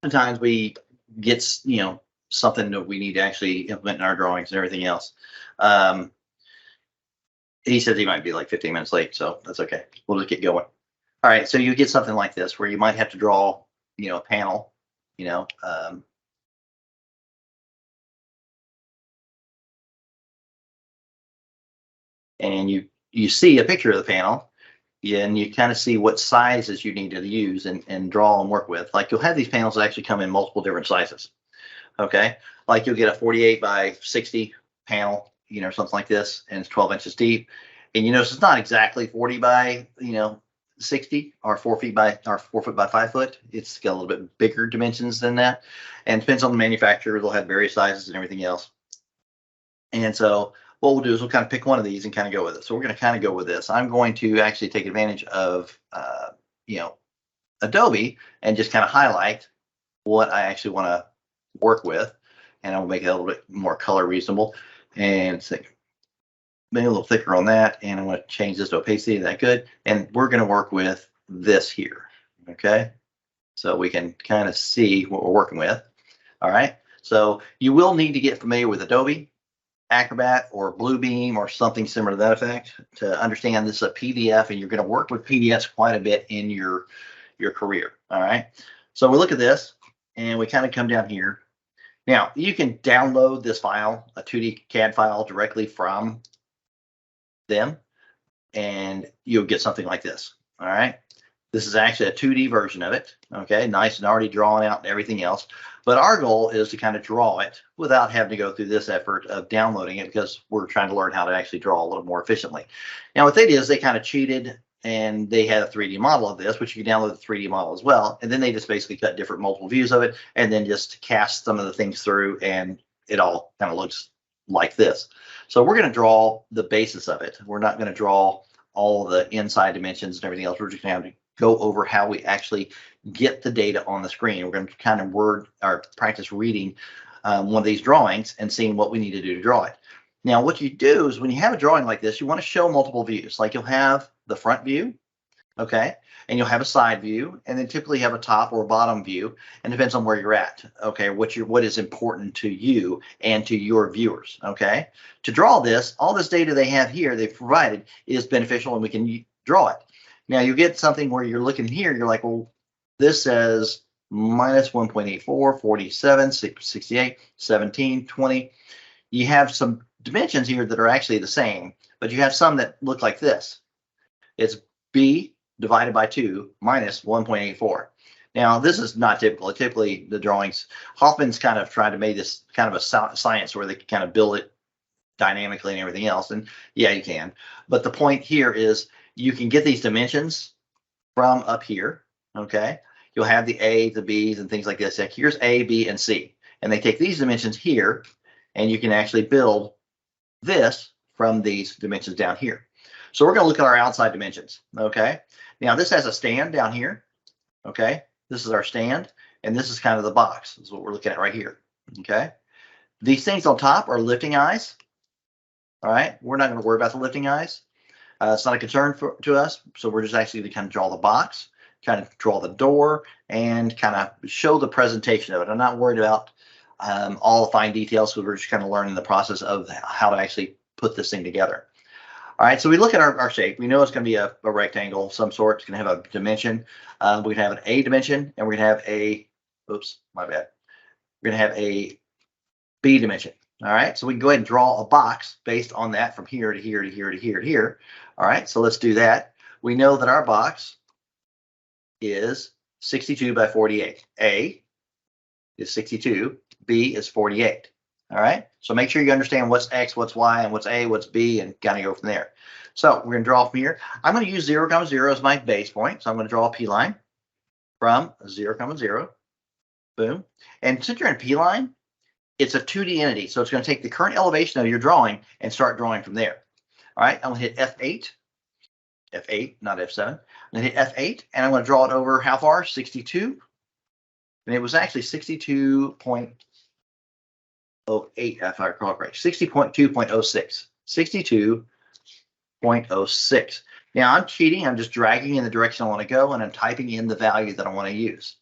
Sometimes we get, something that we need to actually implement in our drawings and everything else. He says he might be like 15 minutes late, so that's okay. We'll just get going. All right, so you get something like this where you might have to draw, a panel, and you see a picture of the panel, and you kind of see what sizes you need to use and draw and work with. Like you'll have these panels that actually come in multiple different sizes. Okay, like you'll get a 48 by 60 panel, something like this, and it's 12 inches deep. And it's not exactly 40 by 60 or 4 foot by 5 foot. It's got a little bit bigger dimensions than that, and depends on the manufacturer. They'll have various sizes and everything else. And so what we'll do is we'll kind of pick one of these and kind of go with it. So we're going to kind of go with this. I'm going to actually take advantage of Adobe and just kind of highlight what I actually want to work with, and I'll make it a little bit more color reasonable and maybe a little thicker on that. And I'm going to change this to opacity. That good. And we're going to work with this here. Okay, so we can kind of see what we're working with. All right, so you will need to get familiar with Adobe Acrobat or Bluebeam or something similar to that effect to understand this is a PDF, and you're going to work with PDFs quite a bit in your career. All right, so we look at this and we kind of come down here. Now you can download this file, a 2D CAD file, directly from them, and you'll get something like this. All right, this is actually a 2D version of it. Okay, nice and already drawn out and everything else. But our goal is to kind of draw it without having to go through this effort of downloading it, because we're trying to learn how to actually draw a little more efficiently. Now, what they did is they kind of cheated, and they had a 3D model of this, which you can download the 3D model as well. And then they just basically cut different multiple views of it, and then just cast some of the things through, and it all kind of looks like this. So we're going to draw the basis of it. We're not going to draw all the inside dimensions and everything else. We're just going to have to go over how we actually get the data on the screen. We're going to kind of practice reading one of these drawings and seeing what we need to do to draw it. Now, what you do is when you have a drawing like this, you want to show multiple views. Like you'll have the front view, okay, and you'll have a side view, and then typically have a top or bottom view, and depends on where you're at, okay, what is important to you and to your viewers, okay. To draw this, all this data they have here, they've provided, is beneficial, and we can draw it. Now you get something where you're looking here, you're like, well, this says minus 1.84, 47, 68, 17, 20. You have some dimensions here that are actually the same, but you have some that look like this. It's B divided by 2 minus 1.84. Now, this is not typical. Typically, the drawings, Hoffman's kind of tried to make this kind of a science where they can kind of build it dynamically and everything else. And yeah, you can. But the point here is you can get these dimensions from up here, okay? You'll have the A, the B's, and things like this. Like here's A, B, and C. And they take these dimensions here, and you can actually build this from these dimensions down here. So we're going to look at our outside dimensions, okay? Now, this has a stand down here, okay? This is our stand, and this is kind of the box. This is what we're looking at right here, okay? These things on top are lifting eyes, all right? We're not going to worry about the lifting eyes. It's not a concern to us, so we're just actually going to kind of draw the box, kind of draw the door, and kind of show the presentation of it. I'm not worried about all the fine details, because we're just kind of learning the process of how to actually put this thing together. All right, so we look at our shape. We know it's going to be a rectangle of some sort. It's going to have a dimension. We're going to have an A dimension, and we're going to have a, oops, my bad. We're going to have a B dimension. All right, so we can go ahead and draw a box based on that from here to here to here to here to here. All right, so let's do that. We know that our box is 62 by 48. A is 62, B is 48. All right, so make sure you understand what's X, what's Y, and what's A, what's B, and kind of go from there. So we're going to draw from here. I'm going to use 0, 0 as my base point. So I'm going to draw a P line from 0, 0. Boom. And since you're in P line, it's a 2D entity. So it's going to take the current elevation of your drawing and start drawing from there. All right, I'm going to hit F8. F8, not F7. I'm going to hit F8, and I'm going to draw it over how far? 62. And it was actually 62.08, if I recall correct. 60.2.06. 62.06. Now I'm cheating. I'm just dragging in the direction I want to go, and I'm typing in the value that I want to use.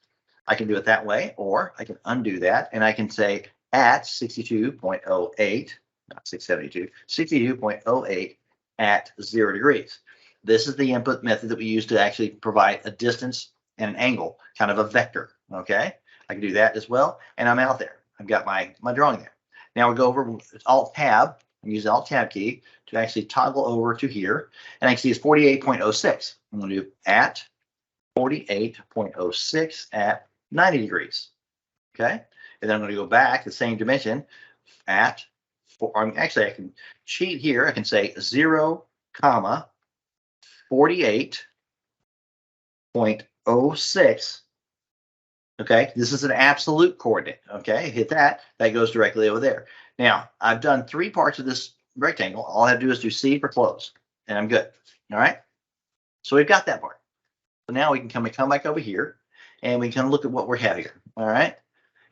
I can do it that way, or I can undo that and I can say at 62.08, not 672, 62.08 at 0 degrees. This is the input method that we use to actually provide a distance and an angle, kind of a vector. Okay, I can do that as well, and I'm out there. I've got my drawing there. Now we'll go over Alt Tab and use the Alt Tab key to actually toggle over to here, and I can see it's 48.06. I'm going to do at 48.06 at 90 degrees. Okay, and then I'm going to go back the same dimension at, actually I can cheat here. I can say 0, 48.06. Okay, this is an absolute coordinate. Okay, hit that, that goes directly over there. Now I've done 3 parts of this rectangle. All I have to do is do C for close, and I'm good. All right, so we've got that part. So now we can come back over here, and we can look at what we have here. All right.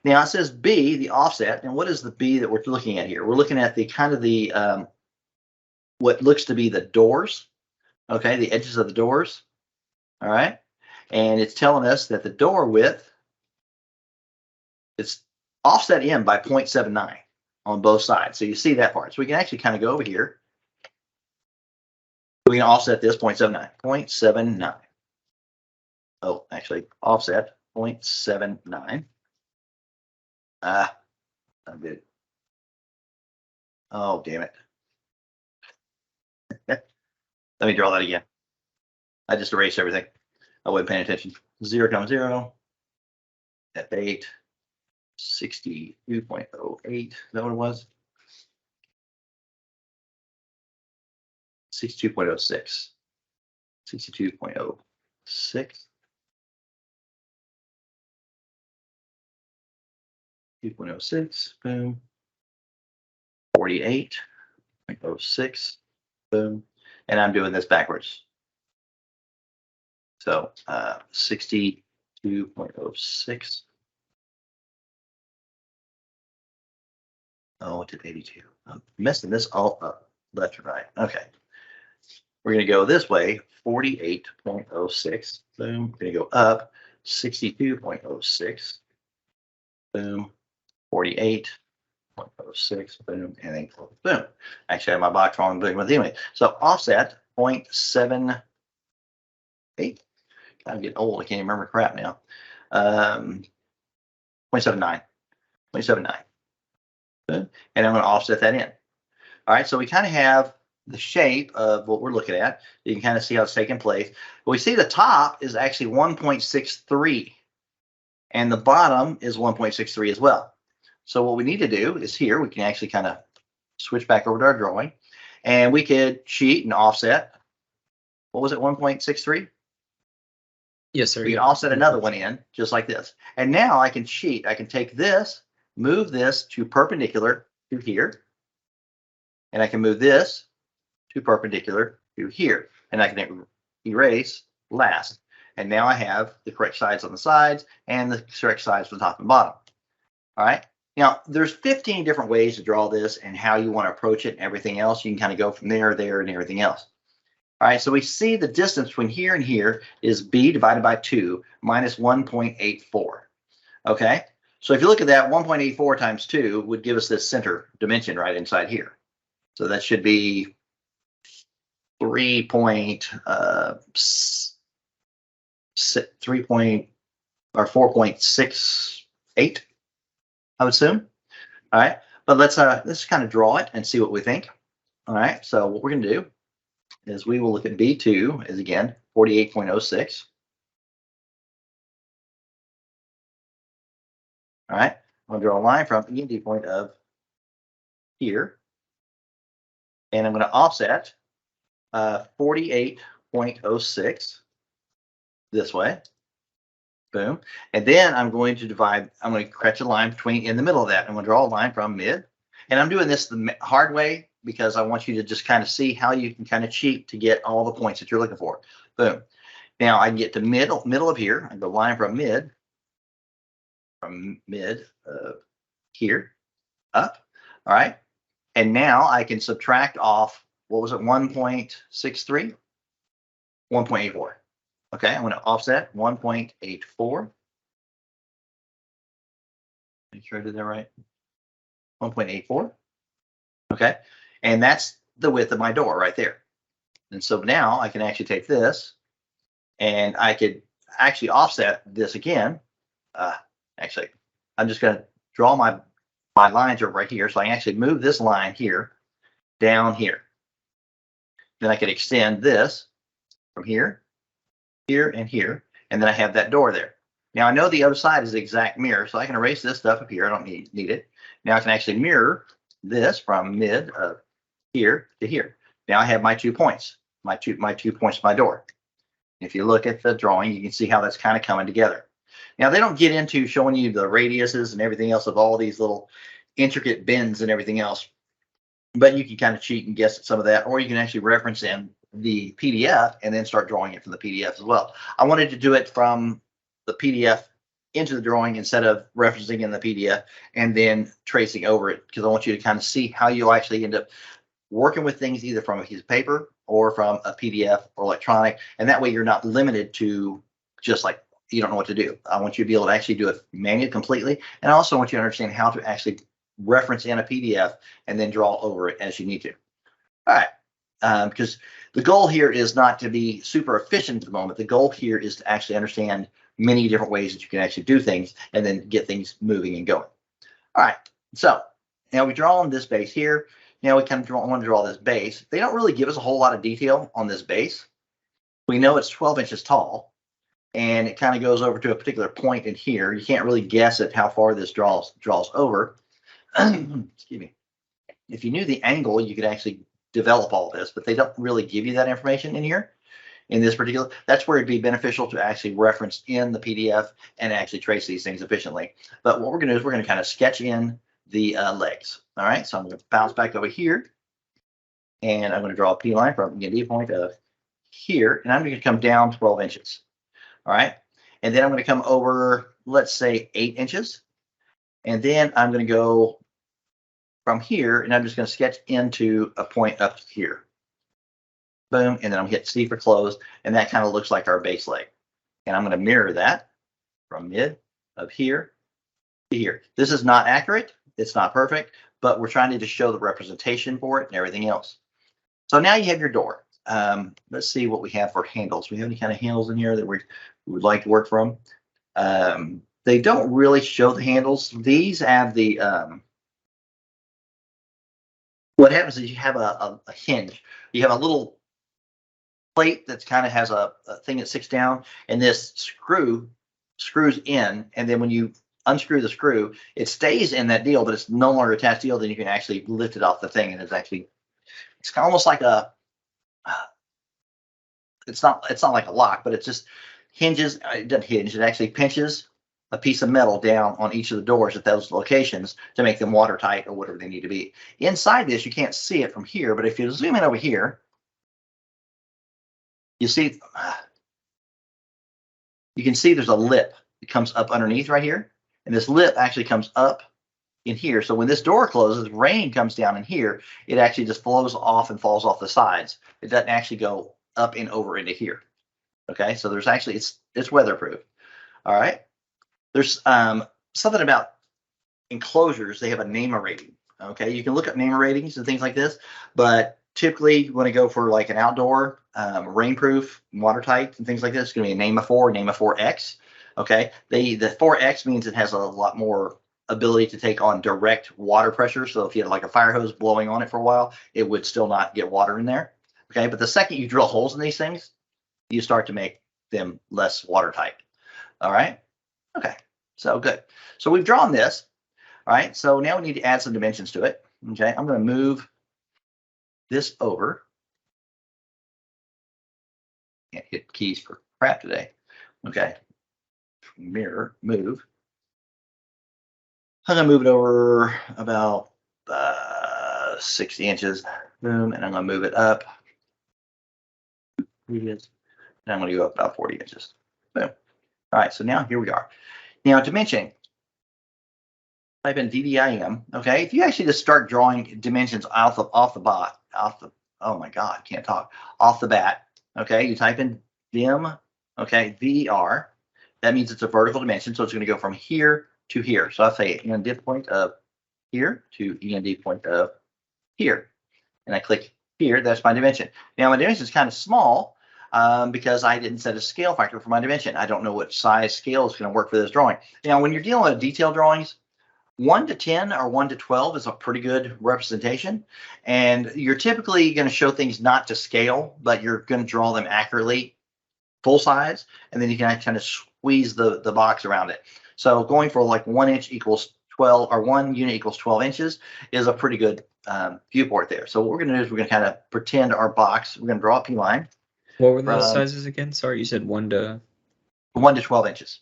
Now it says B, the offset, and what is the B that we're looking at here? We're looking at the kind of the what looks to be the doors. Okay, the edges of the doors. All right, and it's telling us that the door width is offset in by 0.79 on both sides. So you see that part. So we can actually kind of go over here. We can offset this 0.79. 0.79. Oh, actually, offset 0.79. Ah, not good. Oh, damn it. Let me draw that again. I just erased everything. I wasn't paying attention. 0, 0, F8, 62.08. Is that what it was? 62.06. 62.06. 2.06, boom. 48.06, boom. And I'm doing this backwards. So 62.06. Oh, it did 82. I'm messing this all up, left and right. Okay. We're going to go this way, 48.06. Boom. We're going to go up, 62.06. Boom. 48.06. Boom. And then close. Boom. Actually, I have my box wrong. Boom. But anyway, so offset 0.78. I'm getting old. I can't even remember crap now. 0.79. 0.79. Boom. And I'm going to offset that in. All right. So we kind of have the shape of what we're looking at. You can kind of see how it's taking place. But we see the top is actually 1.63 and the bottom is 1.63 as well. So what we need to do is here, we can actually kind of switch back over to our drawing and we could cheat and offset. What was it, 1.63? Yes, sir. We can offset another one in just like this. And now I can cheat. I can take this, move this to perpendicular to here. And I can move this to perpendicular to here. And I can erase last. And now I have the correct sides on the sides and the correct sides from the top and bottom. All right. Now, there's 15 different ways to draw this and how you want to approach it and everything else. You can kind of go from there, and everything else. All right, so we see the distance between here and here is b divided by 2 minus 1.84. Okay, so if you look at that, 1.84 times 2 would give us this center dimension right inside here. So that should be 3 point, 4.68, I would assume. All right, but let's kind of draw it and see what we think. All right, so what we're going to do is we will look at B2 is again 48.06. All right, I'm going to draw a line from the end point of here, and I'm going to offset 48.06 this way. Boom. And then I'm going to divide, I'm going to catch a line between in the middle of that. I'm going to draw a line from mid. And I'm doing this the hard way because I want you to just kind of see how you can kind of cheat to get all the points that you're looking for. Boom. Now I can get to middle of here. I go line from mid here up. All right. And now I can subtract off, what was it, 1.63? 1.84. Okay, I'm going to offset 1.84. Make sure I did that right. 1.84. Okay. And that's the width of my door right there. And so now I can actually take this and I could actually offset this again. Actually, I'm just going to draw my lines over right here. So I can actually move this line here down here. Then I could extend this from here, here, and here. And then I have that door there. Now I know the other side is the exact mirror, so I can erase this stuff up here. I don't need it. Now I can actually mirror this from mid of here to here. Now I have my 2 points, my two points to my door. If you look at the drawing, you can see how that's kind of coming together. Now they don't get into showing you the radiuses and everything else of all these little intricate bends and everything else, but you can kind of cheat and guess at some of that, or you can actually reference in the PDF and then start drawing it from the PDF as well. I wanted to do it from the PDF into the drawing instead of referencing in the PDF and then tracing over it, because I want you to kind of see how you'll actually end up working with things either from a piece of paper or from a PDF or electronic. And that way you're not limited to just like, you don't know what to do. I want you to be able to actually do it manually completely. And I also want you to understand how to actually reference in a PDF and then draw over it as you need to. All right. Because the goal here is not to be super efficient at the moment. The goal here is to actually understand many different ways that you can actually do things and then get things moving and going. All right. So now we draw on this base here. Now we kind of want to draw this base. They don't really give us a whole lot of detail on this base. We know it's 12 inches tall, and it kind of goes over to a particular point in here. You can't really guess at how far this draws over. Excuse me. If you knew the angle, you could actually develop all this, but they don't really give you that information in here. In this particular, that's where it'd be beneficial to actually reference in the PDF and actually trace these things efficiently. But what we're going to do is we're going to kind of sketch in the legs. All right, so I'm going to bounce back over here, and I'm going to draw a P line from the D point of here, and I'm going to come down 12 inches. All right, and then I'm going to come over, let's say 8 inches, and then I'm going to go from here, and I'm just going to sketch into a point up here. Boom, and then I'm hit C for close, and that kind of looks like our base leg. And I'm going to mirror that from mid of here to here. This is not accurate. It's not perfect, but we're trying to just show the representation for it and everything else. So now you have your door. Let's see what we have for handles. We have any kind of handles in here that we would like to work from. They don't really show the handles. These have the, what happens is you have a hinge. You have a little plate that kind of has a thing that sticks down, and this screws in, and then when you unscrew the screw, it stays in that deal, but it's no longer attached deal. Then you can actually lift it off the thing, and it's kind of almost like a, it's not like a lock, but it just hinges. It doesn't hinge. It actually pinches a piece of metal down on each of the doors at those locations to make them watertight or whatever they need to be. Inside this, you can't see it from here, but if you zoom in over here, you see, you can see there's a lip that comes up underneath right here. And this lip actually comes up in here. So when this door closes, rain comes down in here, it actually just flows off and falls off the sides. It doesn't actually go up and over into here. Okay, so there's actually, it's weatherproof. All right. There's something about enclosures. They have a NEMA rating. Okay, you can look up NEMA ratings and things like this, but typically you want to go for like an outdoor rainproof, watertight and things like this. It's going to be a NEMA 4, NEMA 4X. Okay, the 4X means it has a lot more ability to take on direct water pressure. So if you had like a fire hose blowing on it for a while, it would still not get water in there. Okay, but the second you drill holes in these things, you start to make them less watertight. All right. Okay, so good. So we've drawn this. All right, so now we need to add some dimensions to it. Okay, I'm going to move this over. Can't hit keys for crap today. Okay, mirror, move. I'm going to move it over about 60 inches. Boom, and I'm going to move it up. And I'm going to go up about 40 inches. Boom. All right, so now here we are. Now dimension. Type in DDIM. Okay, if you actually just start drawing dimensions off the oh my God, can't talk, off the bat. Okay, you type in dim. Okay, VER. That means it's a vertical dimension, so it's going to go from here to here. So I say end point of here to end point of here. And I click here, that's my dimension. Now my dimension is kind of small because I didn't set a scale factor for my dimension. I don't know what size scale is going to work for this drawing. Now when you're dealing with detailed drawings, 1 to 10 or 1 to 12 is a pretty good representation. And you're typically going to show things not to scale, but you're going to draw them accurately, full size, and then you can kind of squeeze the box around it. So going for like 1 inch equals 12, or 1 unit equals 12 inches is a pretty good viewport there. So what we're going to do is we're going to kind of pretend our box, we're going to draw a P line. What were those sizes again? Sorry, you said 1 to 12 inches.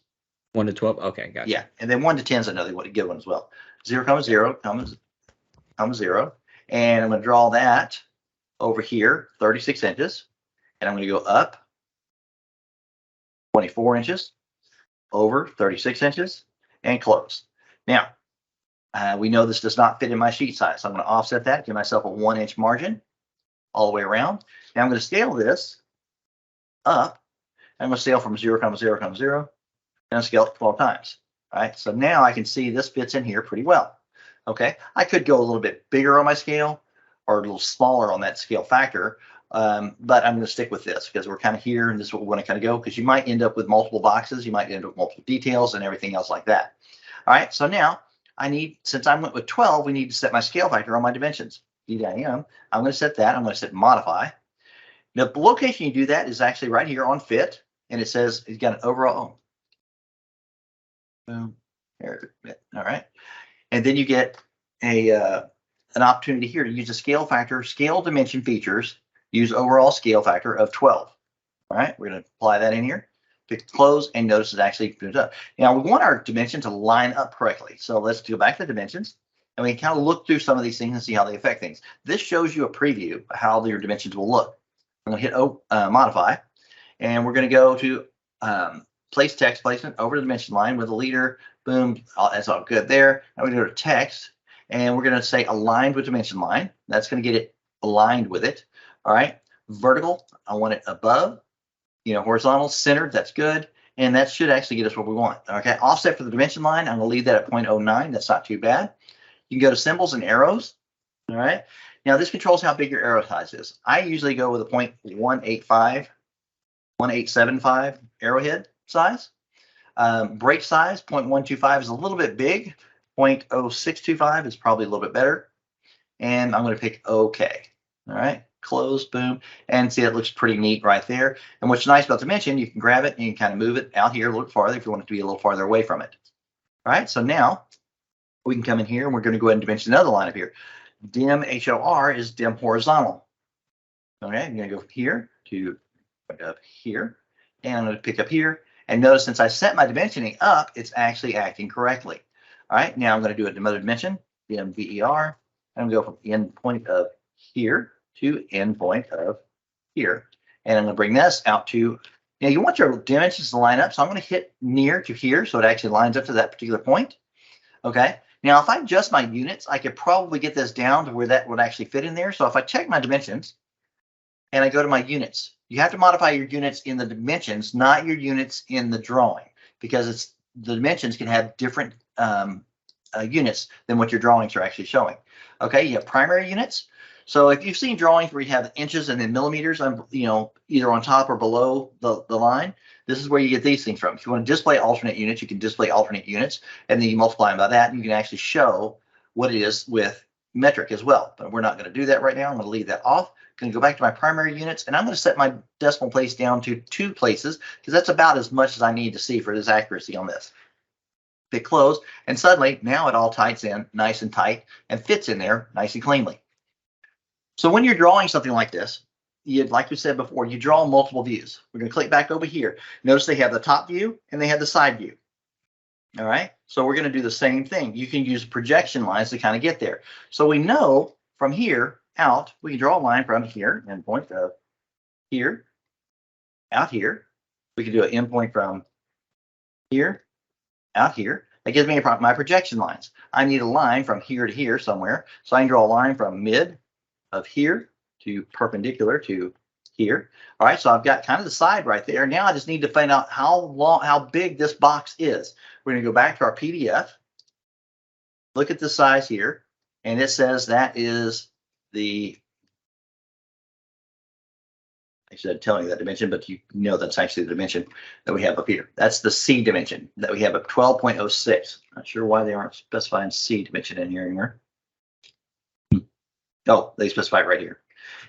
1 to 12. Okay, gotcha. Yeah, and then 1 to 10 is another good one as well. 0, 0, 0, and I'm going to draw that over here, 36 inches, and I'm going to go up 24 inches, over 36 inches, and close. Now, we know this does not fit in my sheet size, so I'm going to offset that, give myself a 1 inch margin all the way around. Now I'm going to scale this up. I'm going to scale from 0, 0, 0, and scale it 12 times. All right, so now I can see this fits in here pretty well. Okay, I could go a little bit bigger on my scale or a little smaller on that scale factor, but I'm going to stick with this because we're kind of here, and this is what we want to kind of go, because you might end up with multiple boxes, you might end up with multiple details and everything else like that. All right, so now I need, since I went with 12, we need to set my scale factor on my dimensions. I'm going to set that. I'm going to set modify. Now the location you do that is actually right here on fit, and it says it's got an overall. Boom. There. All right. And then you get an opportunity here to use a scale factor, scale dimension features, use overall scale factor of 12. All right. We're going to apply that in here. Pick close, and notice it actually moves up. Now we want our dimension to line up correctly. So let's go back to the dimensions, and we can kind of look through some of these things and see how they affect things. This shows you a preview of how your dimensions will look. I'm going to hit modify, and we're going to go to place text placement over the dimension line with a leader. Boom, that's all good there. Now we're going to go to text, and we're going to say aligned with dimension line. That's going to get it aligned with it. All right, vertical, I want it above. Horizontal, centered, that's good. And that should actually get us what we want. Okay, offset for the dimension line, I'm going to leave that at 0.09. That's not too bad. You can go to symbols and arrows. All right, now this controls how big your arrow size is. I usually go with a 0.185, 0.1875 arrowhead size. Break size, 0.125 is a little bit big. 0.0625 is probably a little bit better. And I'm going to pick OK. All right, close, boom, and see it looks pretty neat right there. And what's nice about dimension, you can grab it and you can kind of move it out here a little farther if you want it to be a little farther away from it. All right, so now we can come in here and we're going to go ahead and dimension another line up here. Dim HOR is dim horizontal. Okay, I'm going to go from here to up here, and I'm going to pick up here. And notice since I set my dimensioning up, it's actually acting correctly. All right, now I'm going to do another dimension, dim VER. I'm going to go from end point of here to end point of here. And I'm going to bring this out to, now you want your dimensions to line up. So I'm going to hit near to here so it actually lines up to that particular point. Okay. Now, if I adjust my units, I could probably get this down to where that would actually fit in there. So if I check my dimensions and I go to my units, you have to modify your units in the dimensions, not your units in the drawing, because the dimensions can have different units than what your drawings are actually showing. Okay, you have primary units. So if you've seen drawings where you have inches and then millimeters, either on top or below the line, this is where you get these things from. If you want to display alternate units, you can display alternate units, and then you multiply them by that, and you can actually show what it is with metric as well. But we're not going to do that right now. I'm going to leave that off. I'm going to go back to my primary units, and I'm going to set my decimal place down to 2 places, because that's about as much as I need to see for this accuracy on this. Hit close, and suddenly now it all tights in nice and tight and fits in there nice and cleanly. So when you're drawing something like this, like we said before, you draw multiple views. We're going to click back over here. Notice they have the top view and they have the side view. All right, so we're going to do the same thing. You can use projection lines to kind of get there. So we know from here out, we can draw a line from here, endpoint of here, out here. We can do an endpoint from here, out here. That gives me my projection lines. I need a line from here to here somewhere. So I can draw a line from mid of here to perpendicular to here. All right, so I've got kind of the side right there. Now I just need to find out how big this box is. We're going to go back to our PDF, look at the size here, and it says that is the, I should tell you that dimension, but you know that's actually the dimension that we have up here. That's the C dimension that we have of 12.06. Not sure why they aren't specifying C dimension in here anymore. Oh, they specify it right here.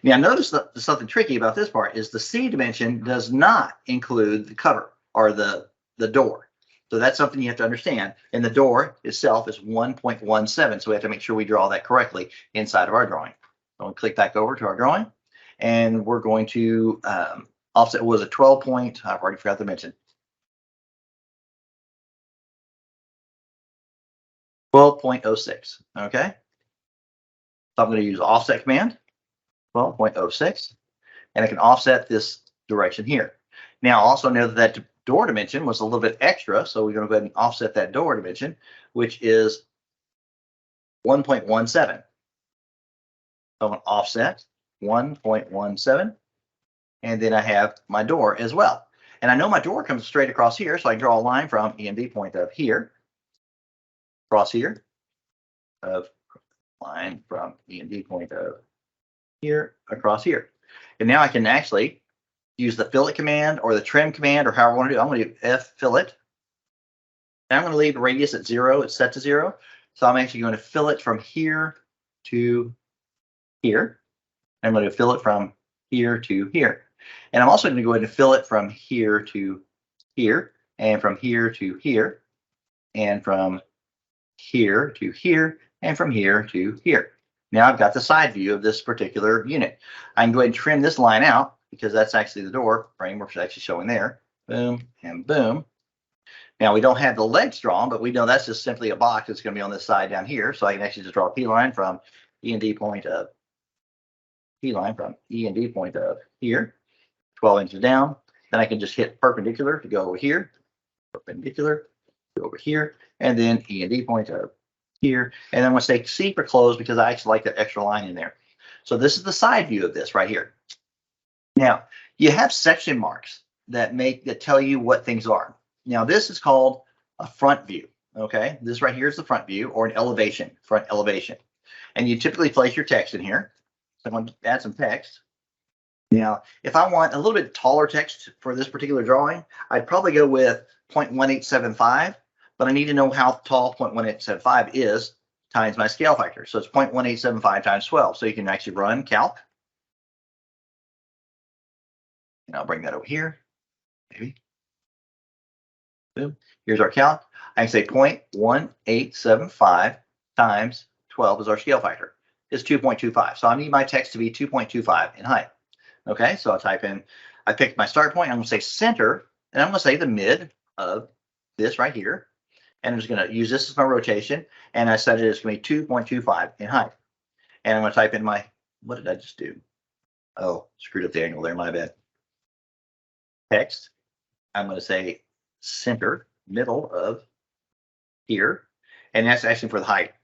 Now notice that something tricky about this part is the C dimension does not include the cover or the door. So that's something you have to understand. And the door itself is 1.17. So we have to make sure we draw that correctly inside of our drawing. So we'll click back over to our drawing, and we're going to offset was a 12 point. I've already forgot to mention. 12.06. Okay. So I'm going to use offset command. 12.06, and I can offset this direction here. Now also know that that door dimension was a little bit extra, so we're going to go ahead and offset that door dimension, which is 1.17. So I'm going to offset 1.17, and then I have my door as well. And I know my door comes straight across here, so I can draw a line from E and D point of here, across here, of line from E and D point of here across here. And now I can actually use the fillet command or the trim command or however I want to do it. I'm going to do F fillet. And I'm going to leave the radius at 0. It's set to 0. So I'm actually going to fillet from here to here. I'm going to fillet from here to here. And I'm also going to go ahead and fillet from here to here, and from here to here, and from here to here, and from here to here. Now I've got the side view of this particular unit. I can go ahead and trim this line out because that's actually the door frame, which is actually showing there. Boom and boom. Now we don't have the legs drawn, but we know that's just simply a box that's going to be on this side down here. So I can actually just draw a P line from E and D point of P line from E and D point of here, 12 inches down. Then I can just hit perpendicular to go over here, perpendicular, go over here, and then E and D point of here, and I'm going to say C for close because I actually like that extra line in there. So this is the side view of this right here. Now you have section marks that tell you what things are. Now this is called a front view. Okay, this right here is the front view, or an elevation, front elevation. And you typically place your text in here. So I'm going to add some text. Now, if I want a little bit taller text for this particular drawing, I'd probably go with 0.1875. But I need to know how tall 0.1875 is times my scale factor. So it's 0.1875 times 12. So you can actually run calc. And I'll bring that over here. Maybe. Boom. Here's our calc. I can say 0.1875 times 12 is our scale factor. Is 2.25. So I need my text to be 2.25 in height. Okay, so I'll type in, I picked my start point. I'm going to say center, and I'm going to say the mid of this right here. And I'm just going to use this as my rotation, and I set it as going to be 2.25 in height. And I'm going to type in my, what did I just do? Oh, screwed up the angle there, my bad. Text. I'm going to say center, middle of here, and that's actually for the height,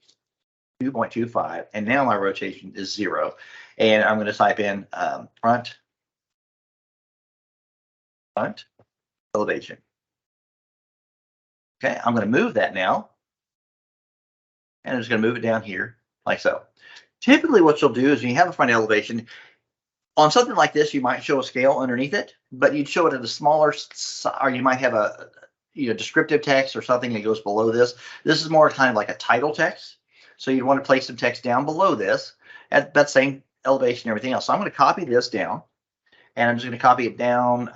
2.25. And now my rotation is 0. And I'm going to type in front elevation. Okay, I'm going to move that now, and I'm just going to move it down here like so. Typically what you'll do is when you have a front elevation, on something like this, you might show a scale underneath it, but you'd show it at a smaller, or you might have a descriptive text or something that goes below this. This is more kind of like a title text. So you'd want to place some text down below this at that same elevation and everything else. So I'm going to copy this down, and I'm just going to copy it down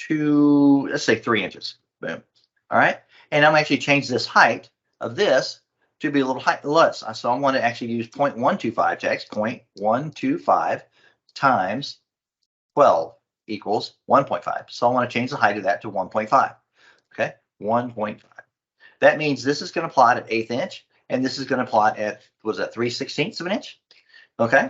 to, let's say, 3 inches. Boom. All right. And I'm actually change this height of this to be a little less. So I want to actually use 0.125 text, 0.125 times 12 equals 1.5. So I want to change the height of that to 1.5. Okay, 1.5. That means this is going to plot at 1/8 inch, and this is going to plot at, what is that, 3/16 of an inch? Okay.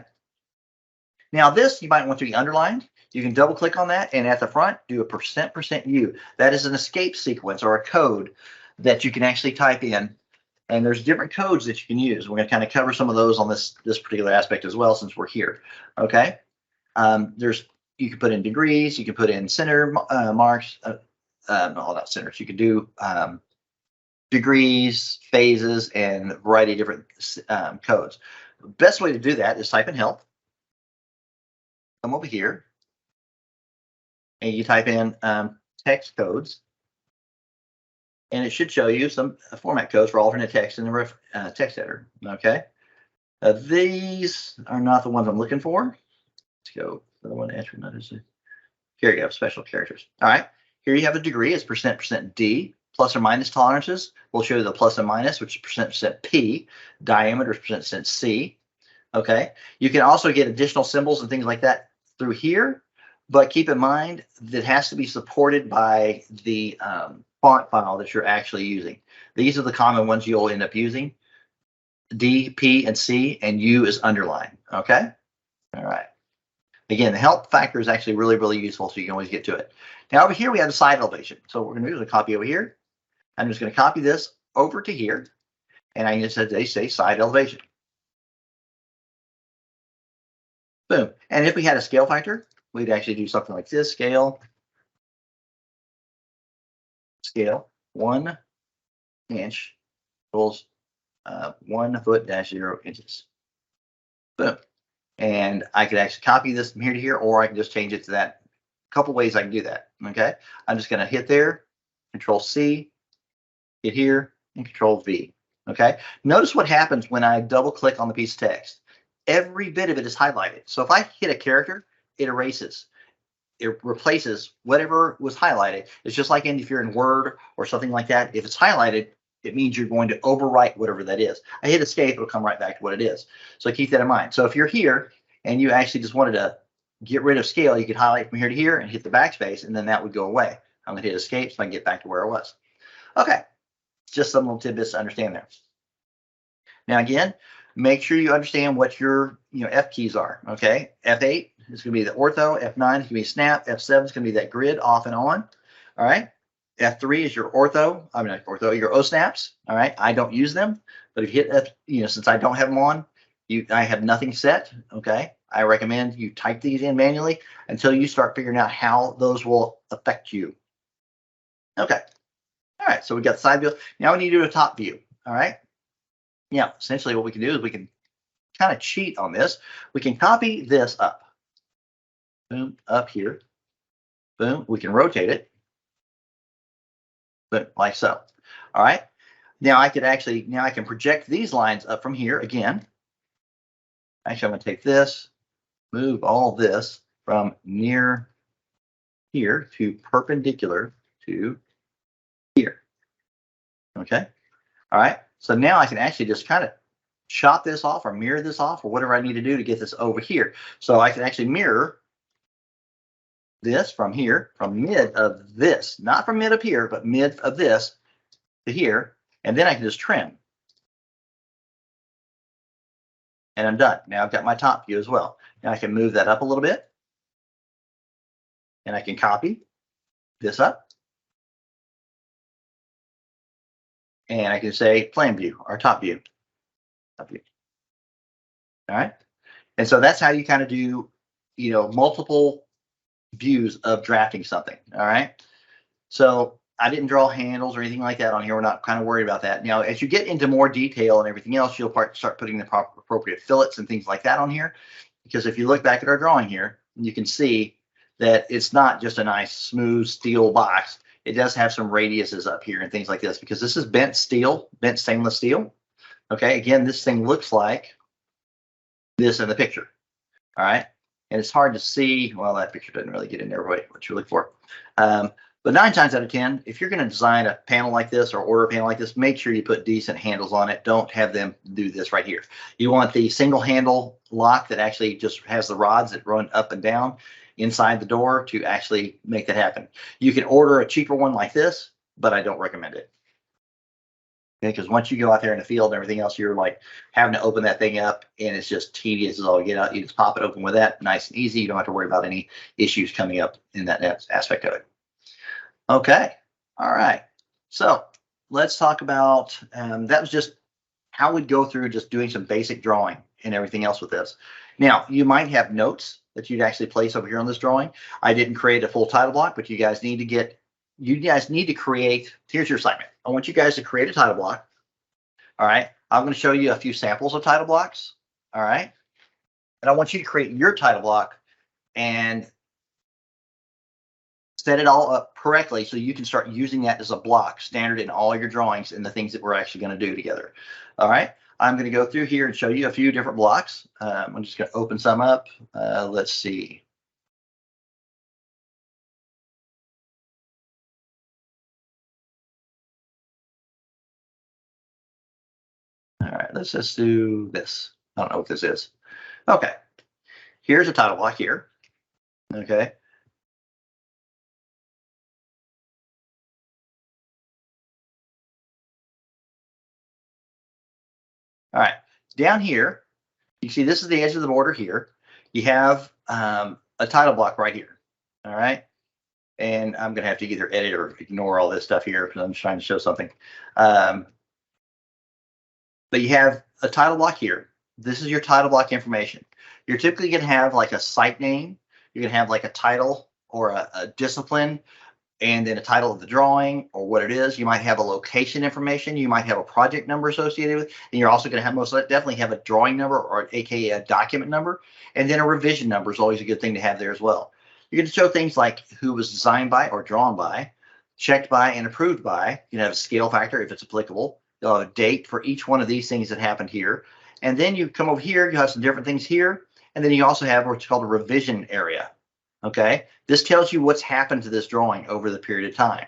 Now this you might want to be underlined. You can double click on that, and at the front do a %U. That is an escape sequence or a code that you can actually type in. And there's different codes that you can use. We're going to kind of cover some of those on this particular aspect as well, since we're here. Okay. You can put in degrees, you can put in center marks, not centers. You can do degrees, phases, and a variety of different codes. The best way to do that is type in help. Come over here, and you type in text codes, and it should show you some format codes for alternate text in the text editor. Okay, these are not the ones I'm looking for. Let's go for the one entry. Here you go, special characters. All right, here you have a degree. It's %, %d. Plus or minus tolerances. We'll show you the plus and minus, which is %, p. Diameter is %, c. Okay. You can also get additional symbols and things like that through here, but keep in mind that it has to be supported by the font file that you're actually using. These are the common ones you'll end up using. D, P, and C, and U is underlined. Okay. All right. Again, the help factor is actually really, really useful, so you can always get to it. Now over here we have the side elevation. So what we're going to do is a copy over here. I'm just going to copy this over to here, and I just say side elevation. Boom. And if we had a scale factor, we'd actually do something like this: scale 1 inch equals 1 foot dash 0 inches. Boom. And I could actually copy this from here to here, or I can just change it to that. A couple ways I can do that. Okay. I'm just going to hit there, Control C, hit here, and Control V. Okay. Notice what happens when I double click on the piece of text. Every bit of it is highlighted. So if I hit a character, it erases. It replaces whatever was highlighted. It's just like if you're in Word or something like that. If it's highlighted, it means you're going to overwrite whatever that is. I hit escape, it'll come right back to what it is. So keep that in mind. So if you're here and you actually just wanted to get rid of scale, you could highlight from here to here and hit the backspace, and then that would go away. I'm going to hit escape so I can get back to where I was. Okay, just some little tidbits to understand there. Now again, make sure you understand what your F keys are. Okay, F8 is going to be the ortho, F9 is going to be snap, F7 is going to be that grid off and on. All right. F3 is your your O snaps. All right. I don't use them, but if you hit F, since I don't have them on, I have nothing set. Okay. I recommend you type these in manually until you start figuring out how those will affect you. Okay. All right. So we got the side view. Now we need to do a top view. All right. Now, essentially what we can do is we can kind of cheat on this. We can copy this up. Boom, up here. Boom. We can rotate it. But like so. All right. Now I can project these lines up from here again. Actually, I'm going to take this, move all this from near here to perpendicular to here. Okay. All right. So now I can actually just kind of chop this off or mirror this off or whatever I need to do to get this over here. So I can actually mirror this from here, from mid of this, not from mid up here, but mid of this to here. And then I can just trim. And I'm done. Now I've got my top view as well. Now I can move that up a little bit. And I can copy this up. And I can say plan view or top view. Top view. All right. And so that's how you kind of do, multiple views of drafting something. All right. So I didn't draw handles or anything like that on here. We're not kind of worried about that. Now, as you get into more detail and everything else, you'll start putting the appropriate fillets and things like that on here. Because if you look back at our drawing here, you can see that it's not just a nice smooth steel box. It does have some radiuses up here and things like this, because this is bent steel, bent stainless steel. Okay. Again, this thing looks like this in the picture. All right. And it's hard to see. Well, that picture doesn't really get in there what you're looking for. But 9 times out of 10, if you're going to design a panel like this or order a panel like this, make sure you put decent handles on it. Don't have them do this right here. You want the single handle lock that actually just has the rods that run up and down inside the door to actually make that happen. You can order a cheaper one like this, but I don't recommend it. Okay, because once you go out there in the field and everything else, you're like having to open that thing up, and it's just tedious as all get out. You just pop it open with that, nice and easy. You don't have to worry about any issues coming up in that aspect of it. Okay, all right. So let's talk about that was just how we'd go through just doing some basic drawing and everything else with this. Now, you might have notes that you'd actually place over here on this drawing. I didn't create a full title block, but you guys need to create, here's your assignment. I want you guys to create a title block. All right. I'm going to show you a few samples of title blocks. All right. And I want you to create your title block and set it all up correctly so you can start using that as a block standard in all your drawings and the things that we're actually going to do together. All right. I'm going to go through here and show you a few different blocks. I'm just going to open some up. Let's see. All right, let's just do this. I don't know what this is. Okay, here's a title block here. Okay. All right, down here, you see this is the edge of the border here. You have a title block right here. All right. And I'm going to have to either edit or ignore all this stuff here because I'm just trying to show something. But you have a title block here. This is your title block information. You're typically going to have like a site name. You're going to have like a title or a discipline, and then a title of the drawing or what it is. You might have a location information. You might have a project number associated with it. And you're also going to have most definitely have a drawing number or AKA a document number. And then a revision number is always a good thing to have there as well. You're going to show things like who was designed by or drawn by, checked by and approved by. You can have a scale factor if it's applicable, a date for each one of these things that happened here. And then you come over here, you have some different things here. And then you also have what's called a revision area. Okay, this tells you what's happened to this drawing over the period of time.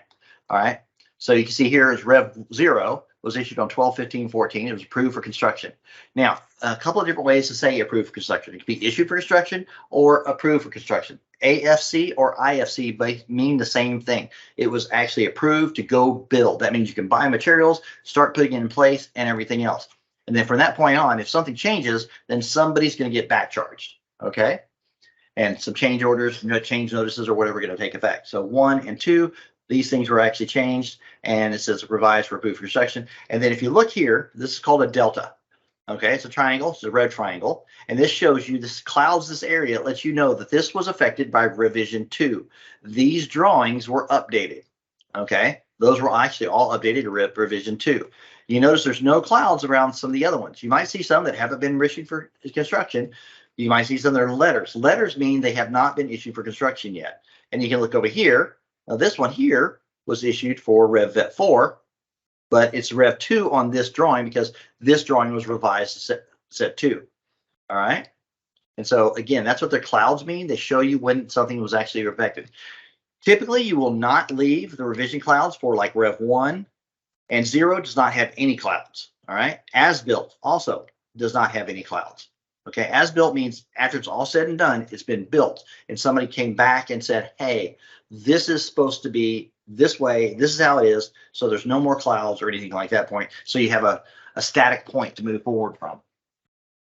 All right, so you can see here is Rev 0 was issued on 12/15/14. It was approved for construction. Now, a couple of different ways to say approved for construction. It can be issued for construction or approved for construction. AFC or IFC mean the same thing. It was actually approved to go build. That means you can buy materials, start putting it in place, and everything else. And then from that point on, if something changes, then somebody's going to get back charged. Okay. And some change orders, change notices or whatever are going to take effect. So 1 and 2, these things were actually changed, and it says revised for approved construction. And then if you look here, this is called a delta. Okay, it's a triangle, it's a red triangle, and this shows you this clouds this area. It lets you know that this was affected by revision 2. These drawings were updated. Okay, those were actually all updated to revision 2. You notice there's no clouds around some of the other ones. You might see some that haven't been issued for construction. You might see some that are letters. Letters mean they have not been issued for construction yet. And you can look over here. Now this one here was issued for Rev Vet 4, but it's Rev 2 on this drawing because this drawing was revised to set 2. All right. And so again, that's what the clouds mean. They show you when something was actually affected. Typically, you will not leave the revision clouds for like Rev 1, and 0 does not have any clouds. All right. As built also does not have any clouds. Okay, as built means after it's all said and done, it's been built, and somebody came back and said, hey, this is supposed to be this way, this is how it is, so there's no more clouds or anything like that point. So you have a static point to move forward from.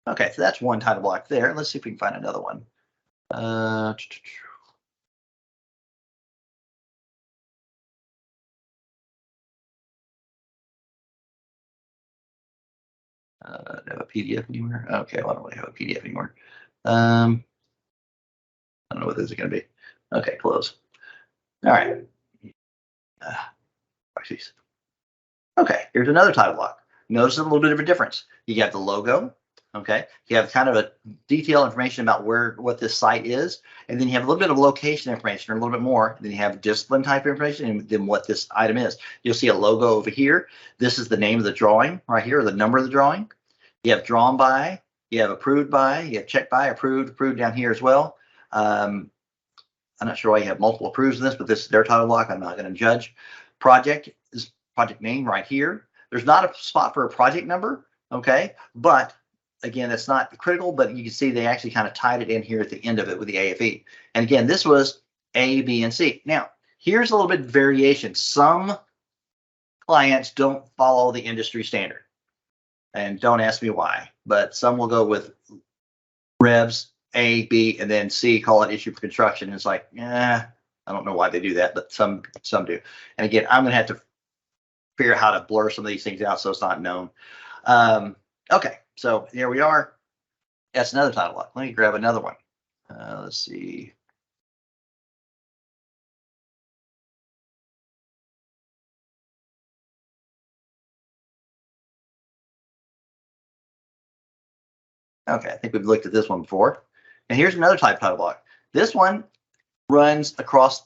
Okay, so that's one title block there. Let's see if we can find another one. Do I have a PDF anywhere? Okay, well, I don't really have a PDF anymore. I don't know what this is going to be. Okay, close. All right. Okay, here's another title block. Notice a little bit of a difference. You have the logo. Okay, you have kind of a detailed information about what this site is, and then you have a little bit of location information, or a little bit more. Then you have discipline type information, and then what this item is. You'll see a logo over here. This is the name of the drawing right here, or the number of the drawing. You have drawn by, you have approved by, you have checked by, approved down here as well. I'm not sure why you have multiple approves in this, but this is their title block. I'm not going to judge. Project is project name right here. There's not a spot for a project number, okay, but again, that's not critical, but you can see they actually kind of tied it in here at the end of it with the AFE. And again, this was A, B, and C. Now, here's a little bit of variation. Some clients don't follow the industry standard. And don't ask me why, but some will go with revs A, B, and then C, call it issue for construction. And it's like, I don't know why they do that, but some do. And again, I'm going to have to figure out how to blur some of these things out so it's not known. Okay, so here we are. That's another title block. Let me grab another one. Let's see. Okay, I think we've looked at this one before. And here's another type title block. This one runs across,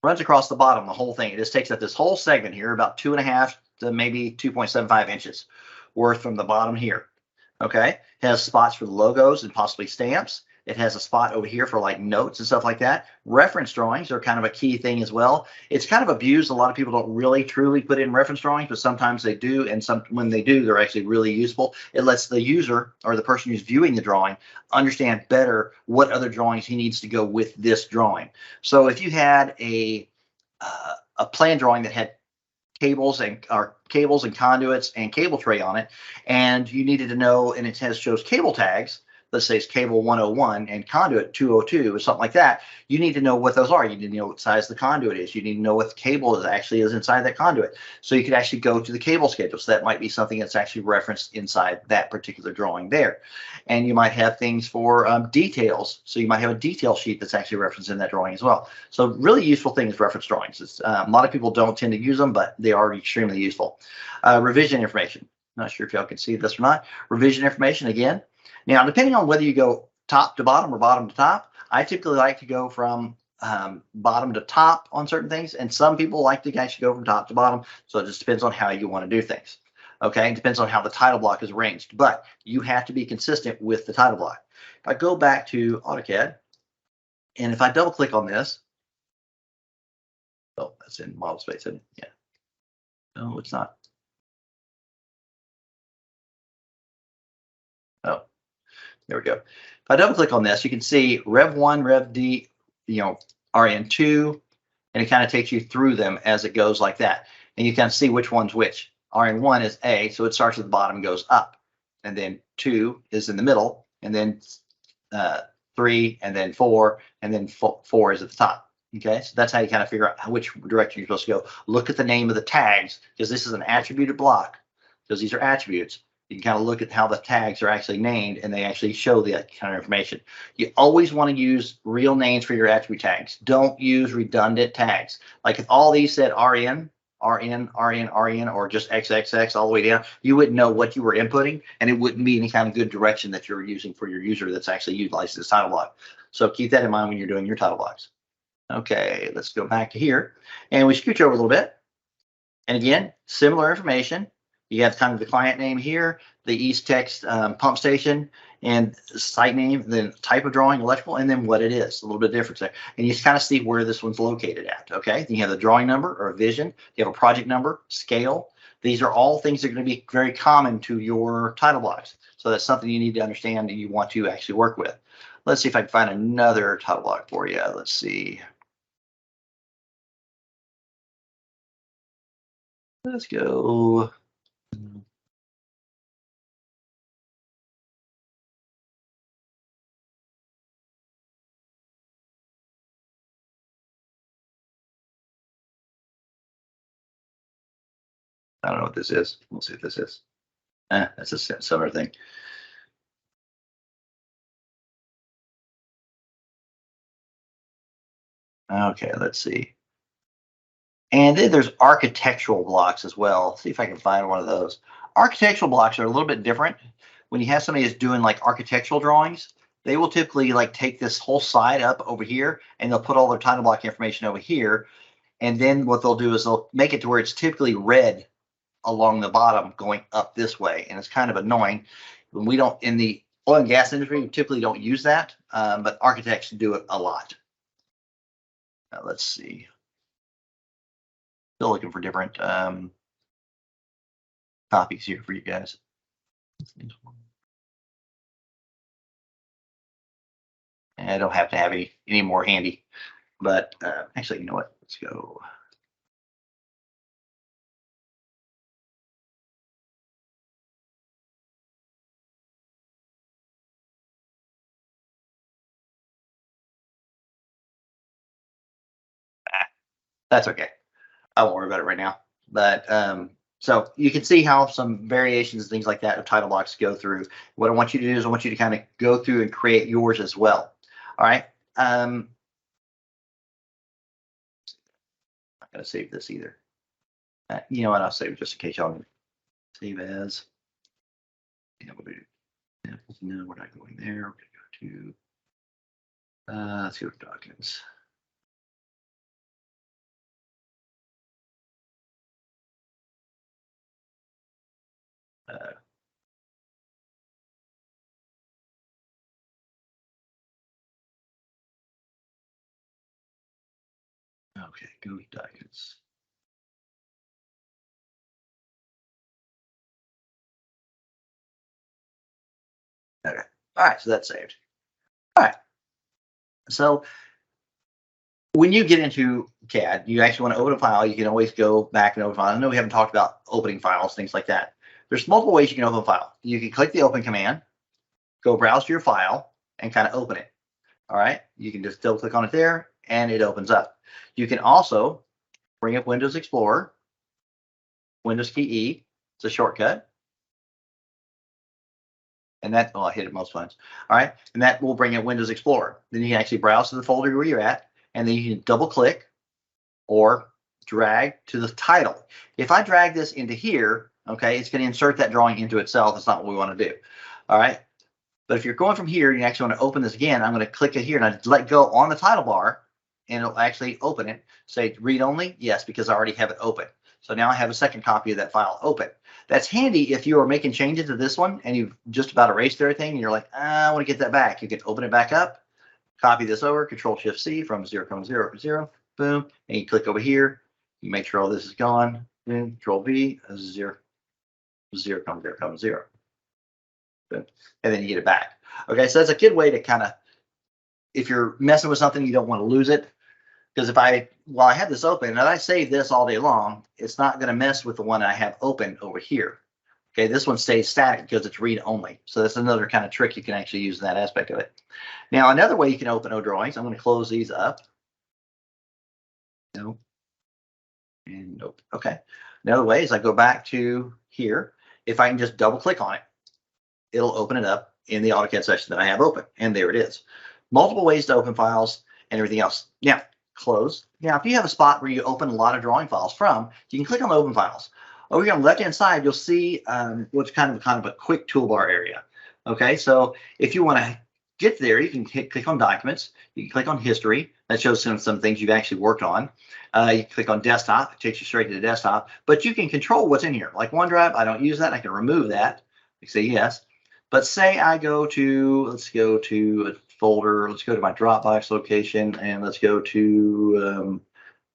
runs across the bottom, the whole thing. It just takes up this whole segment here, about 2.5 to maybe 2.75 inches worth from the bottom here. Okay, it has spots for the logos and possibly stamps. It has a spot over here for like notes and stuff like that. Reference drawings are kind of a key thing as well. It's kind of abused. A lot of people don't really truly put in reference drawings, but sometimes they do. And when they do, they're actually really useful. It lets the user or the person who's viewing the drawing understand better what other drawings he needs to go with this drawing. So if you had a plan drawing that had cables and conduits and cable tray on it, and you needed to know, and it shows cable tags. Let's say it's cable 101 and conduit 202 or something like that. You need to know what those are. You need to know what size the conduit is. You need to know what the cable actually is inside that conduit. So you could actually go to the cable schedule. So that might be something that's actually referenced inside that particular drawing there. And you might have things for details. So you might have a detail sheet that's actually referenced in that drawing as well. So really useful things, reference drawings. A lot of people don't tend to use them, but they are extremely useful. Revision information. Not sure if y'all can see this or not. Revision information again. Now, depending on whether you go top to bottom or bottom to top, I typically like to go from bottom to top on certain things, and some people like to actually go from top to bottom. So it just depends on how you want to do things. Okay, it depends on how the title block is arranged, but you have to be consistent with the title block. If I go back to AutoCAD, and if I double click on this, oh, that's in model space, isn't it? Yeah. No, it's not. Oh. There we go. If I double click on this, you can see Rev 1, Rev D, RN2, and it kind of takes you through them as it goes like that. And you can see which one's which. RN1 is A, so it starts at the bottom and goes up. And then 2 is in the middle, and then 3, and then 4, and then 4 is at the top. Okay, so that's how you kind of figure out which direction you're supposed to go. Look at the name of the tags, because this is an attributed block, because these are attributes. You can kind of look at how the tags are actually named, and they actually show that kind of information. You always want to use real names for your attribute tags. Don't use redundant tags. Like if all these said RN, RN, RN, RN, or just XXX all the way down, you wouldn't know what you were inputting, and it wouldn't be any kind of good direction that you're using for your user that's actually utilizing this title block. So keep that in mind when you're doing your title blocks. Okay, let's go back to here, and we scooch over a little bit. And again, similar information. You have kind of the client name here, the East Text pump station, and site name, then type of drawing, electrical, and then what it is. A little bit of difference there. And you just kind of see where this one's located at, okay? Then you have the drawing number or a vision. You have a project number, scale. These are all things that are going to be very common to your title blocks. So that's something you need to understand that you want to actually work with. Let's see if I can find another title block for you. Let's see. Let's go. I don't know what this is. We'll see what this is. That's a similar thing. Okay, let's see. And then there's architectural blocks as well. See if I can find one of those. Architectural blocks are a little bit different. When you have somebody that's doing like architectural drawings, they will typically like take this whole side up over here, and they'll put all their title block information over here. And then what they'll do is they'll make it to where it's typically red along the bottom going up this way. And it's kind of annoying. When we don't, in the oil and gas industry, we typically don't use that, but architects do it a lot. Now, let's see. Still looking for different copies here for you guys. And I don't have to have any more handy, but actually, you know what? Let's go. That's okay. I won't worry about it right now. But So you can see how some variations and things like that of title blocks go through. What I want you to do is I want you to kind of go through and create yours as well. All right. I'm not going to save this either. You know what? I'll save it just in case y'all save as. Yeah, we'll do. No, we're not going there. We're going to go to, let's go to documents. Okay, go to documents. Okay. All right, so that's saved. All right. So when you get into CAD, you actually want to open a file. You can always go back and open a file. I know we haven't talked about opening files, things like that. There's multiple ways you can open a file. You can click the open command, go browse to your file, and kind of open it. All right. You can just double click on it there, and it opens up. You can also bring up Windows Explorer, Windows key E. It's a shortcut. And that, I hit it most times. All right. And that will bring up Windows Explorer. Then you can actually browse to the folder where you're at, and then you can double click or drag to the title. If I drag this into here, okay, it's going to insert that drawing into itself. That's not what we want to do. All right. But if you're going from here, you actually want to open this again. I'm going to click it here and I let go on the title bar and it'll actually open it. Say read only. Yes, because I already have it open. So now I have a second copy of that file open. That's handy if you are making changes to this one and you've just about erased everything and you're like, I want to get that back. You can open it back up, copy this over, Control-Shift-C from 0,0, boom, and you click over here. You make sure all this is gone. Then Control-V, 0, 0,0. And then you get it back. Okay, so that's a good way to kind of, if you're messing with something, you don't want to lose it. Because if while I have this open, and I save this all day long, it's not going to mess with the one I have open over here. Okay, this one stays static because it's read only. So that's another kind of trick you can actually use in that aspect of it. Now, another way you can open drawings, I'm going to close these up. Nope. And nope. Okay. Another way is I go back to here. If I can just double click on it, it'll open it up in the AutoCAD section that I have open. And there it is. Multiple ways to open files and everything else. Now, close. Now, if you have a spot where you open a lot of drawing files from, you can click on the open files. Over here on the left-hand side, you'll see what's kind of a quick toolbar area. Okay, so if you want to get there, you can click on documents. You can click on history. That shows some things you've actually worked on. You can click on desktop. It takes you straight to the desktop. But you can control what's in here. Like OneDrive, I don't use that. I can remove that. You say yes. But say I go to, let's go to a folder. Let's go to my Dropbox location, and let's go to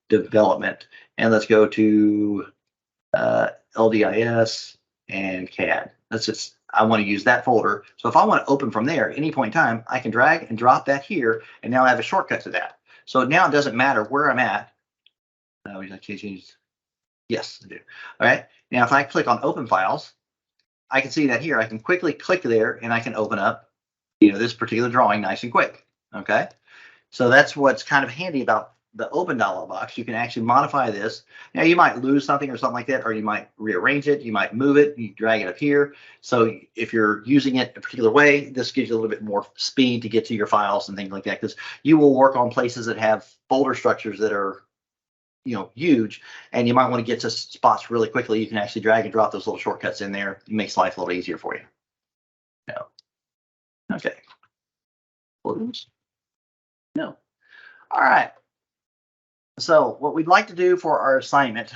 development. And let's go to LDIS and CAD. That's just, I want to use that folder. So if I want to open from there at any point in time, I can drag and drop that here, and now I have a shortcut to that. So now it doesn't matter where I'm at. Yes, I do. All right. Now, if I click on open files, I can see that here. I can quickly click there, and I can open up, this particular drawing nice and quick. Okay. So that's what's kind of handy about the open dialog box. You can actually modify this. Now you might lose something or something like that, or you might rearrange it. You might move it. You drag it up here. So if you're using it a particular way, this gives you a little bit more speed to get to your files and things like that, because you will work on places that have folder structures that are, huge, and you might want to get to spots really quickly. You can actually drag and drop those little shortcuts in there. It makes life a little easier for you. No. Okay. Close. No. All right. So what we'd like to do for our assignment,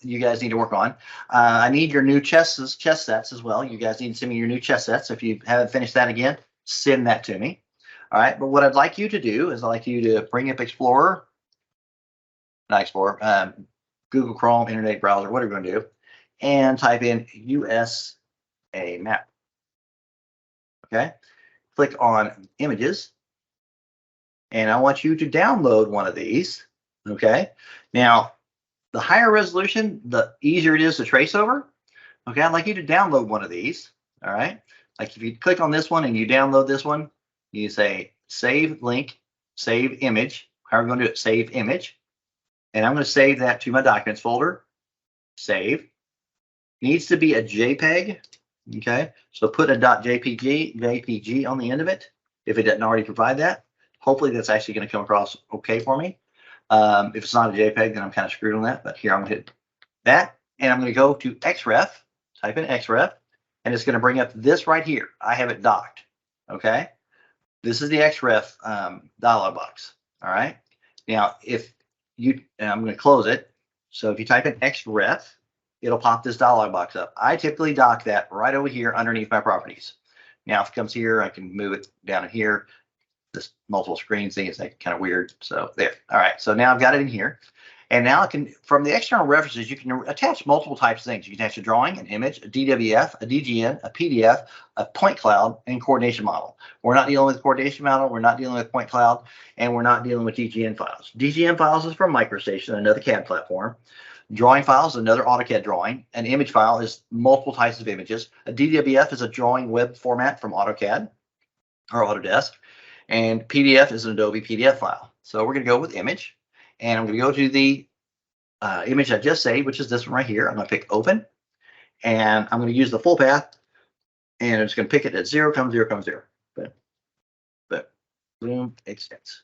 you guys need to work on. I need your new chess sets as well. You guys need to send me your new chess sets. If you haven't finished that again, send that to me. All right. But what I'd like you to do is I'd like you to bring up Explorer, not Explorer, Google Chrome, Internet Browser, whatever you're going to do, and type in USA map. Okay. Click on images. And I want you to download one of these. Okay. Now, the higher resolution, the easier it is to trace over. Okay. I'd like you to download one of these. All right. Like if you click on this one and you download this one, you say save link, save image. How are we going to do it? Save image. And I'm going to save that to my documents folder. Save. needs to be a JPEG. Okay, so put a .jpg on the end of it if it doesn't already provide that. Hopefully that's actually going to come across okay for me. If it's not a JPEG, then I'm kind of screwed on that. But here I'm going to hit that, and I'm going to go to XREF. Type in XREF, and it's going to bring up this right here. I have it docked. Okay, this is the XREF dialog box. All right. Now, if you, and I'm going to close it. So if you type in XREF, it'll pop this dialog box up. I typically dock that right over here underneath my properties. Now, if it comes here, I can move it down in here. This multiple screen thing is like kind of weird. So there. All right. So now I've got it in here. And now I can, from the external references, you can attach multiple types of things. You can attach a drawing, an image, a DWF, a DGN, a PDF, a point cloud, and coordination model. We're not dealing with coordination model. We're not dealing with point cloud, and we're not dealing with DGN files. DGN files is from MicroStation, another CAD platform. Drawing files, another AutoCAD drawing. An image file is multiple types of images. A DWF is a drawing web format from AutoCAD or Autodesk. And PDF is an Adobe PDF file. So we're going to go with image. And I'm going to go to the image I just saved, which is this one right here. I'm going to pick open. And I'm going to use the full path. And I'm just going to pick it at 0, 0, 0. Boom, extends.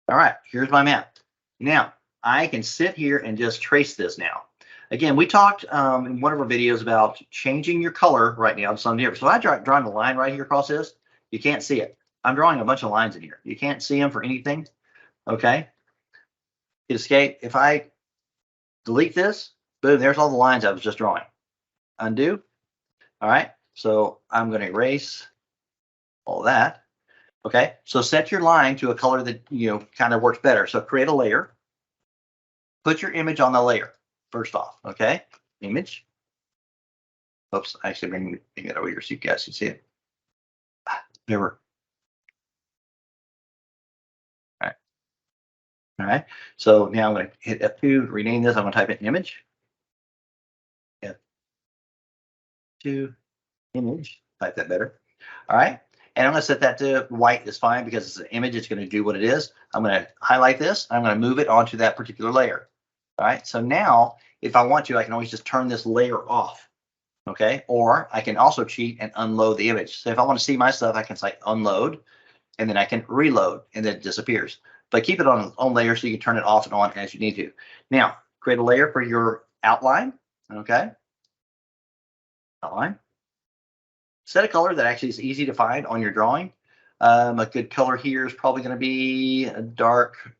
All right, here's my map. Now, I can sit here and just trace this now. Again, we talked in one of our videos about changing your color right now to something different. So I drawing the line right here across this. You can't see it. I'm drawing a bunch of lines in here. You can't see them for anything. Okay. Hit escape. If I delete this, boom, there's all the lines I was just drawing. Undo. All right. So I'm going to erase all that. Okay. So set your line to a color that, kind of works better. So create a layer. Put your image on the layer first off. Okay. Image. Oops. Actually, bring it over here so you guys can see it. Never. All right, so now I'm going to hit F2, rename this. I'm going to type in image. F2, image, type that better. All right, and I'm going to set that to white is fine because it's an image. It's going to do what it is. I'm going to highlight this. I'm going to move it onto that particular layer. All right, so now if I want to, I can always just turn this layer off. Okay, or I can also cheat and unload the image. So if I want to see my stuff, I can say unload, and then I can reload, and then it disappears. But keep it on its own layer so you can turn it off and on as you need to. Now, create a layer for your outline. Okay. Outline. Set a color that actually is easy to find on your drawing. A good color here is probably going to be a dark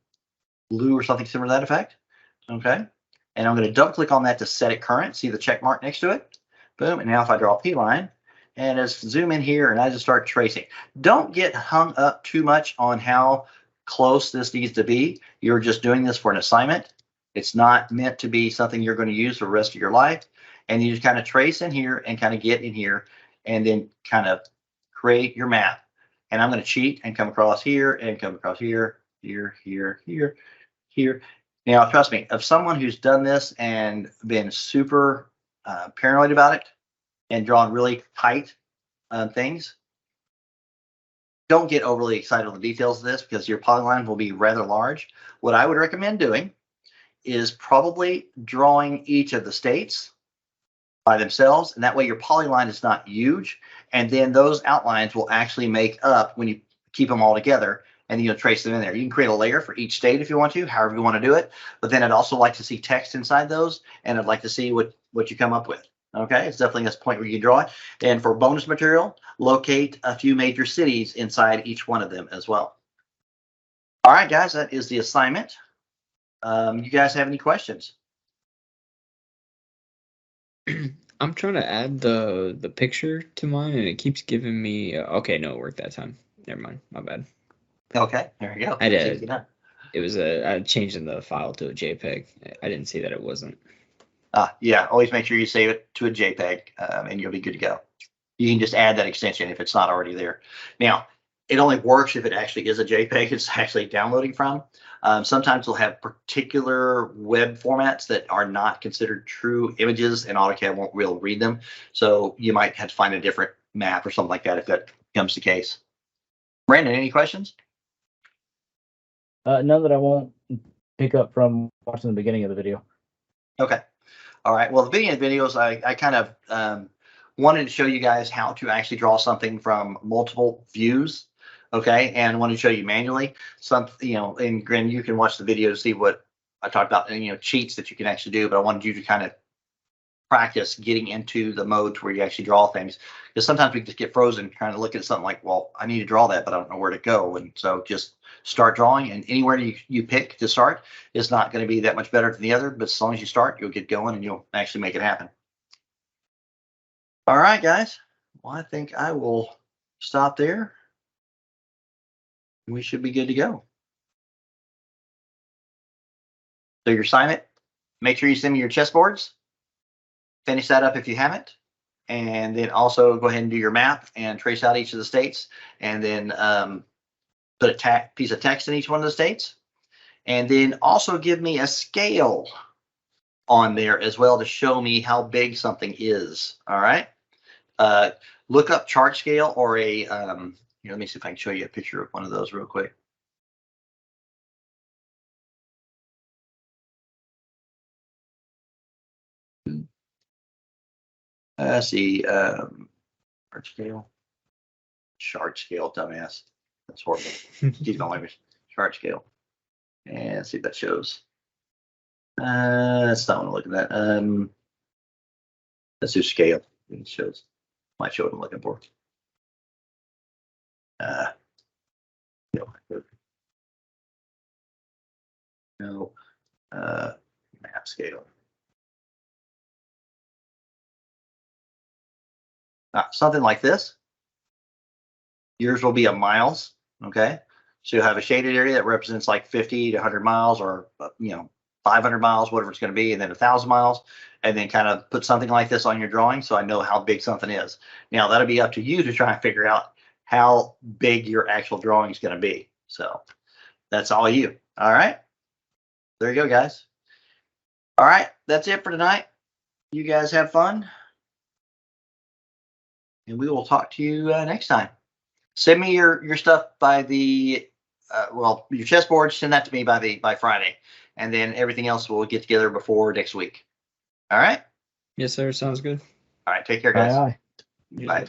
blue or something similar to that effect. Okay. And I'm going to double click on that to set it current. See the check mark next to it? Boom. And now if I draw a P line and just zoom in here and I just start tracing. Don't get hung up too much on how close this needs to be. You're just doing this for an assignment. It's not meant to be something you're going to use for the rest of your life. And you just kind of trace in here and kind of get in here and then kind of create your map. And I'm going to cheat and come across here and come across here, here, here, here, here. Now, trust me, if someone who's done this and been super paranoid about it and drawn really tight things, don't get overly excited on the details of this because your polyline will be rather large. What I would recommend doing is probably drawing each of the states by themselves, and that way your polyline is not huge, and then those outlines will actually make up when you keep them all together, and you'll trace them in there. You can create a layer for each state if you want to, however you want to do it, but then I'd also like to see text inside those, and I'd like to see what you come up with. Okay, it's definitely this point where you draw it. And for bonus material, locate a few major cities inside each one of them as well. All right, guys, that is the assignment. You guys have any questions? I'm trying to add the picture to mine, and it keeps giving me. Okay, no, it worked that time. Never mind, my bad. Okay, there you go. I did. It was I changed in the file to a JPEG. I didn't see that it wasn't. Yeah, always make sure you save it to a JPEG, and you'll be good to go. You can just add that extension if it's not already there. Now, it only works if it actually is a JPEG it's actually downloading from. Sometimes we'll have particular web formats that are not considered true images, and AutoCAD won't really read them. So you might have to find a different map or something like that if that becomes the case. Brandon, any questions? None that I won't pick up from watching the beginning of the video. Okay. All right. Well, the videos, I kind of wanted to show you guys how to actually draw something from multiple views. Okay. And wanted to show you manually and you can watch the video to see what I talked about, and, cheats that you can actually do. But I wanted you to kind of practice getting into the modes where you actually draw things, because sometimes we just get frozen trying to look at something like, well, I need to draw that, but I don't know where to go. And so just start drawing, and anywhere you pick to start is not going to be that much better than the other, but as long as you start, you'll get going and you'll actually make it happen. All right, guys. Well, I think I will stop there. We should be good to go. So your assignment, make sure you send me your chessboards. Finish that up if you haven't. And then also go ahead and do your map and trace out each of the states, and then put a piece of text in each one of the states. And then also give me a scale on there as well to show me how big something is. All right. Look up chart scale or a, let me see if I can show you a picture of one of those real quick. Let's see, chart scale, dumbass. That's horrible. Excuse my language. Chart scale. And let's see if that shows. That's not what I'm looking at. Let's do scale. It shows. Might show what I'm looking for. No. Map scale. Something like this. Yours will be a miles. Okay. So you'll have a shaded area that represents like 50 to 100 miles, or 500 miles, whatever it's going to be, and then 1,000 miles, and then kind of put something like this on your drawing so I know how big something is. Now that'll be up to you to try and figure out how big your actual drawing is going to be. So that's all you. All right. There you go, guys. All right. That's it for tonight. You guys have fun. And we will talk to you next time. Send me your stuff by the your chessboard. Send that to me by Friday, and then everything else we'll get together before next week. All right. Yes, sir. Sounds good. All right. Take care, guys. Aye. Bye.